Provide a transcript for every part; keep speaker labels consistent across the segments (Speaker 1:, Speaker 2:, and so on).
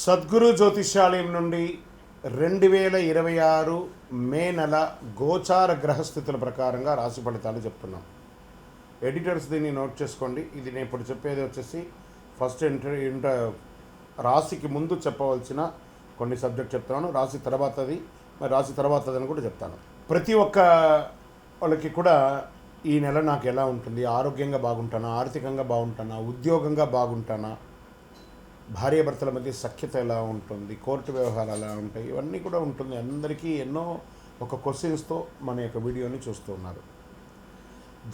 Speaker 1: సద్గురు జ్యోతిష్యాలయం నుండి 2026 మే నెల గోచార గ్రహస్థితుల ప్రకారంగా రాశి ఫలితాలు చెప్తున్నాం. ఎడిటర్స్ దీన్ని నోట్ చేసుకోండి. ఇది నేను ఇప్పుడు చెప్పేది వచ్చేసి ఫస్ట్ రాశికి ముందు చెప్పవలసిన కొన్ని సబ్జెక్ట్ చెప్తున్నాను. రాశి తర్వాతది, మరి రాశి తర్వాతదని కూడా చెప్తాను. ప్రతి ఒక్క వాళ్ళకి కూడా ఈ నెల నాకు ఎలా ఉంటుంది, ఆరోగ్యంగా బాగుంటానా, ఆర్థికంగా బాగుంటానా, ఉద్యోగంగా బాగుంటానా, భార్యాభర్తల మధ్య సఖ్యత ఎలా ఉంటుంది, కోర్టు వ్యవహారాలు ఎలా ఉంటాయి, ఇవన్నీ కూడా ఉంటుంది. అందరికీ ఎన్నో ఒక క్వశ్చన్స్తో మన యొక్క వీడియోని చూస్తూ ఉన్నారు.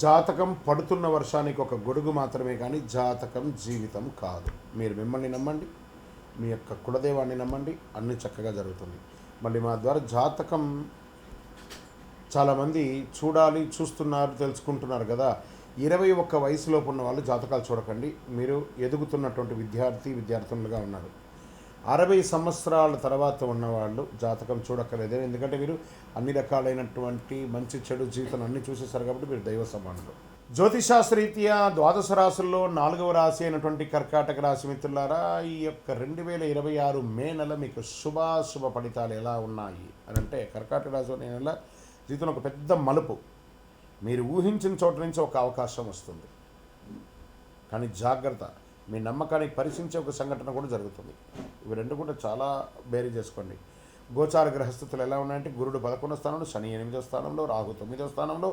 Speaker 1: జాతకం పడుతున్న వర్షానికి ఒక గొడుగు మాత్రమే, కానీ జాతకం జీవితం కాదు. మీరు మిమ్మల్ని నమ్మండి, మీ యొక్క కులదేవాన్ని నమ్మండి, అన్నీ చక్కగా జరుగుతుంది. మళ్ళీ మా ద్వారా జాతకం చాలామంది చూస్తున్నారు, తెలుసుకుంటున్నారు కదా. 21 వయసులోపు ఉన్న వాళ్ళు జాతకాలు చూడకండి. మీరు ఎదుగుతున్నటువంటి విద్యార్థులుగా ఉన్నారు. 60 సంవత్సరాల తర్వాత ఉన్నవాళ్ళు జాతకం చూడక్కర్లేదు. ఎందుకంటే మీరు అన్ని రకాలైనటువంటి మంచి చెడు జీవితం అన్నీ చూసేసారు కాబట్టి మీరు దైవ సమానులు. జ్యోతిషాస్త్రరీత్యా ద్వాదశ రాశుల్లో 4వ రాశి అయినటువంటి కర్కాటక రాశి మిత్రులారా, ఈ యొక్క 2026 మే నెల మీకు శుభ ఫలితాలు ఎలా ఉన్నాయి అని అంటే, కర్కాటక రాశి నెల జీవితంలో ఒక పెద్ద మలుపు. మీరు ఊహించిన చోట నుంచి ఒక అవకాశం వస్తుంది, కానీ జాగ్రత్త, మీ నమ్మకానికి పరీక్షించే ఒక సంఘటన కూడా జరుగుతుంది. ఇవి రెండు కూడా చాలా బేరీ చేసుకోండి. గోచార గ్రహస్థితులు ఎలా ఉన్నాయంటే, గురుడు 11వ స్థానంలో, శని 8వ స్థానంలో, రాహు 9వ స్థానంలో,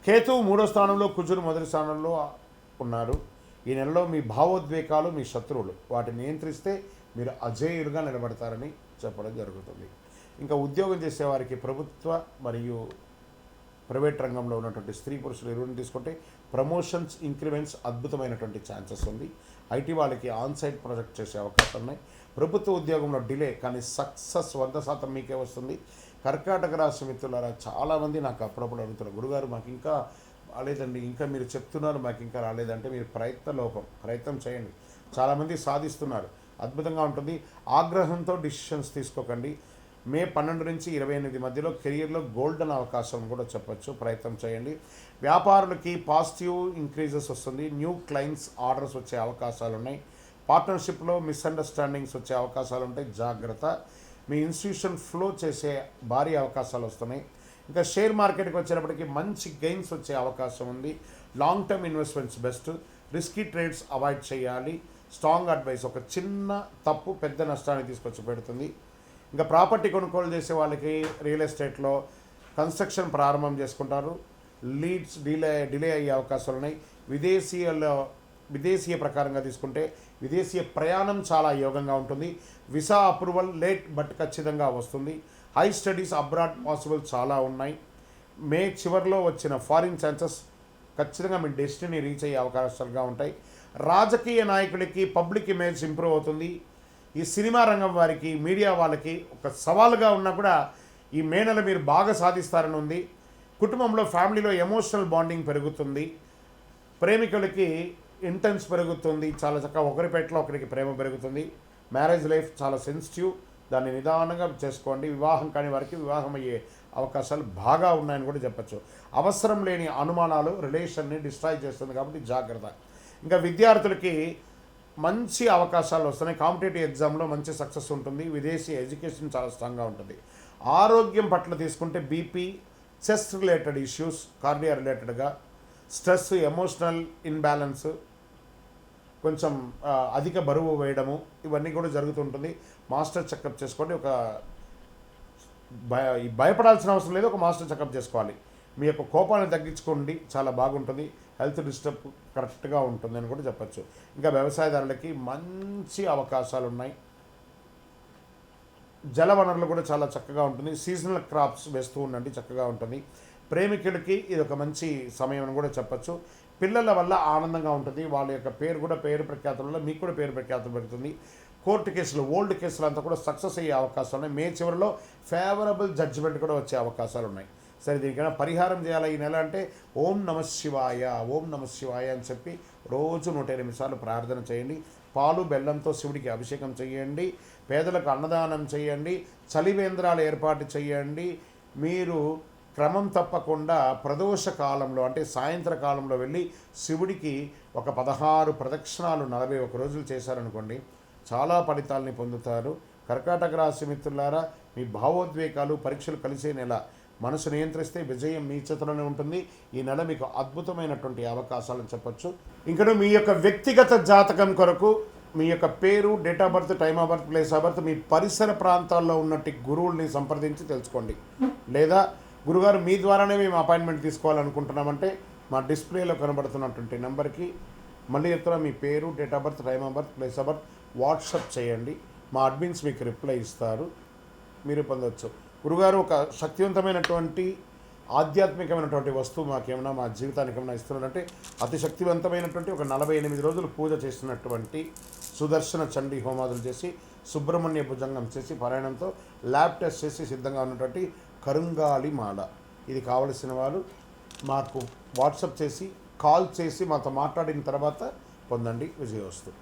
Speaker 1: కేతువు 3వ స్థానంలో, కుజుడు 1వ స్థానంలో ఉన్నారు. ఈ నెలలో మీ భావోద్వేగాలు మీ శత్రువులు, వాటిని నియంత్రిస్తే మీరు అజేయులుగా నిలబడతారని చెప్పడం జరుగుతుంది. ఇంకా ఉద్యోగం చేసేవారికి ప్రభుత్వ మరియు ప్రైవేట్ రంగంలో ఉన్నటువంటి స్త్రీ పురుషులు ఇరువురిని తీసుకుంటే ప్రమోషన్స్, ఇంక్రిమెంట్స్ అద్భుతమైనటువంటి ఛాన్సెస్ ఉంది. ఐటీ వాళ్ళకి ఆన్సైట్ ప్రాజెక్ట్ చేసే అవకాశాలు ఉన్నాయి. ప్రభుత్వ ఉద్యోగంలో డిలే, కానీ సక్సెస్ 100% మీకే వస్తుంది. కర్కాటక రాశి మిత్రులారా, చాలామంది నాకు అప్పుడప్పుడు అడుగుతున్నారు, గురుగారు మాకు ఇంకా రాలేదండి, ఇంకా మీరు చెప్తున్నారు మాకు ఇంకా రాలేదంటే మీరు ప్రయత్నం చేయండి. చాలామంది సాధిస్తున్నారు, అద్భుతంగా ఉంటుంది. ఆగ్రహంతో డిసిషన్స్ తీసుకోకండి. మే 12 నుంచి 28 మధ్యలో కెరియర్లో గోల్డెన్ అవకాశం కూడా చెప్పచ్చు, ప్రయత్నం చేయండి. వ్యాపారులకి పాజిటివ్ ఇంక్రీజెస్ వస్తుంది. న్యూ క్లయింట్స్ ఆర్డర్స్ వచ్చే అవకాశాలు ఉన్నాయి. పార్ట్నర్షిప్లో మిస్అండర్స్టాండింగ్స్ వచ్చే అవకాశాలు ఉంటాయి, జాగ్రత్త. మీ ఇన్స్టిట్యూషన్ ఫ్లో చేసే భారీ అవకాశాలు వస్తున్నాయి. ఇంకా షేర్ మార్కెట్కి వచ్చేటప్పటికి మంచి గెయిన్స్ వచ్చే అవకాశం ఉంది. Long term investments best, risky trades avoid చేయాలి. స్ట్రాంగ్ అడ్వైస్, ఒక చిన్న తప్పు పెద్ద నష్టాన్ని తీసుకొచ్చి పెడుతుంది. ఇంకా ప్రాపర్టీ కొనుగోలు చేసే వాళ్ళకి రియల్ ఎస్టేట్లో కన్స్ట్రక్షన్ ప్రారంభం చేసుకుంటారు. లీడ్స్ డిలే అయ్యే అవకాశాలు ఉన్నాయి. విదేశీయ ప్రకారంగా తీసుకుంటే విదేశీయ ప్రయాణం చాలా యోగంగా ఉంటుంది. వీసా అప్రూవల్ లేట్ బట్ ఖచ్చితంగా వస్తుంది. హై స్టడీస్ అబ్రాడ్ పాసిబుల్ చాలా ఉన్నాయి. మే చివరిలో వచ్చిన ఫారిన్ ఛాన్సెస్ ఖచ్చితంగా మీ డెస్టినీ రీచ్ అయ్యే అవకాశాలుగా ఉంటాయి. రాజకీయ నాయకులకి పబ్లిక్ ఇమేజ్ ఇంప్రూవ్ అవుతుంది. ఈ సినిమా రంగం వారికి, మీడియా వాళ్ళకి ఒక సవాలుగా ఉన్నా కూడా ఈ మే నెల మీరు బాగా సాధిస్తారని ఉంది. కుటుంబంలో, ఫ్యామిలీలో ఎమోషనల్ బాండింగ్ పెరుగుతుంది. ప్రేమికులకి ఇంటెన్స్ పెరుగుతుంది. చాలా చక్కగా ఒకరిపేటలో ఒకరికి ప్రేమ పెరుగుతుంది. మ్యారేజ్ లైఫ్ చాలా సెన్సిటివ్, దాన్ని నిదానంగా చేసుకోండి. వివాహం కాని వారికి వివాహం అయ్యే అవకాశాలు బాగా ఉన్నాయని కూడా చెప్పచ్చు. అవసరం లేని అనుమానాలు రిలేషన్ని డిస్ట్రాయ్ చేస్తుంది కాబట్టి జాగ్రత్త. ఇంకా విద్యార్థులకి మంచి అవకాశాలు వస్తున్నాయి. కాంపిటేటివ్ ఎగ్జామ్లో మంచి సక్సెస్ ఉంటుంది. విదేశీ ఎడ్యుకేషన్ చాలా స్ట్రాంగ్గా ఉంటుంది. ఆరోగ్యం పట్ల తీసుకుంటే BP, chest related issues, cardio రిలేటెడ్గా స్ట్రెస్, ఎమోషనల్ ఇన్బ్యాలెన్స్, కొంచెం అధిక బరువు వేయడము, ఇవన్నీ కూడా జరుగుతుంటుంది. మాస్టర్ చెకప్ చేసుకోండి. భయపడాల్సిన అవసరం లేదు, ఒక మాస్టర్ చెకప్ చేసుకోవాలి. మీ యొక్క కోపాన్ని తగ్గించుకోండి, చాలా బాగుంటుంది. హెల్త్ డిస్టర్బ్ కరెక్ట్గా ఉంటుంది అని కూడా చెప్పచ్చు. ఇంకా వ్యవసాయదారులకి మంచి అవకాశాలు ఉన్నాయి. జల వనరులు కూడా చాలా చక్కగా ఉంటుంది. సీజనల్ క్రాప్స్ వేస్తూ ఉండండి, చక్కగా ఉంటుంది. ప్రేమికులకి ఇది ఒక మంచి సమయం అని కూడా చెప్పచ్చు. పిల్లల వల్ల ఆనందంగా ఉంటుంది. వాళ్ళ యొక్క పేరు ప్రఖ్యాతుల వల్ల మీకు కూడా పేరు ప్రఖ్యాతులు పెడుతుంది. కోర్టు కేసులు, ఓల్డ్ కేసులు అంతా కూడా సక్సెస్ అయ్యే అవకాశాలు ఉన్నాయి. మే చివరిలో ఫేవరబుల్ జడ్జిమెంట్ కూడా వచ్చే అవకాశాలు ఉన్నాయి. సరే, దీనికైనా పరిహారం చేయాలి ఈ నెల అంటే ఓం నమః శివాయ అని చెప్పి రోజు 108 సార్లు ప్రార్థన చేయండి. పాలు బెల్లంతో శివుడికి అభిషేకం చేయండి. పేదలకు అన్నదానం చేయండి. చలివేంద్రాలు ఏర్పాటు చేయండి. మీరు క్రమం తప్పకుండా ప్రదోష కాలంలో అంటే సాయంత్రకాలంలో వెళ్ళి శివుడికి ఒక 16 ప్రదక్షిణాలు 41 రోజులు చేశారనుకోండి, చాలా ఫలితాలని పొందుతారు. కర్కాటక రాశి మిత్రులారా, మీ భావోద్వేగాలు పరీక్షలు కలిసే నెల. మనసు నియంత్రిస్తే విజయం మీ చేతిలోనే ఉంటుంది. ఈ నెల మీకు అద్భుతమైనటువంటి అవకాశాలను చెప్పొచ్చు. ఇంకా మీ యొక్క వ్యక్తిగత జాతకం కొరకు మీ యొక్క పేరు, date of birth, time of birth, place of birth, మీ పరిసర ప్రాంతాల్లో ఉన్నట్టు గురువుల్ని సంప్రదించి తెలుసుకోండి. లేదా గురుగారు మీ ద్వారానే మేము అపాయింట్మెంట్ తీసుకోవాలనుకుంటున్నామంటే మా డిస్ప్లేలో కనబడుతున్నటువంటి నెంబర్కి మళ్ళీ చెప్తున్నా, మీ పేరు, date of birth, time of birth, place of birth WhatsApp చేయండి. మా అడ్మిన్స్ మీకు రిప్లై ఇస్తారు, మీరు పొందవచ్చు. గురుగారు, ఒక శక్తివంతమైనటువంటి ఆధ్యాత్మికమైనటువంటి వస్తువు మాకేమైనా మా జీవితానికి ఏమైనా ఇస్తున్నారంటే, అతి శక్తివంతమైనటువంటి ఒక 48 రోజులు పూజ చేసినటువంటి సుదర్శన చండీ హోమాదులు చేసి, సుబ్రహ్మణ్య భుజంగం చేసి, పారాయణంతో ల్యాబ్ టెస్ట్ చేసి సిద్ధంగా ఉన్నటువంటి కరుంగాలి మాల. ఇది కావలసిన వారు మాకు వాట్సప్ చేసి, కాల్ చేసి మాతో మాట్లాడిన తర్వాత పొందండి. విజయోస్తు.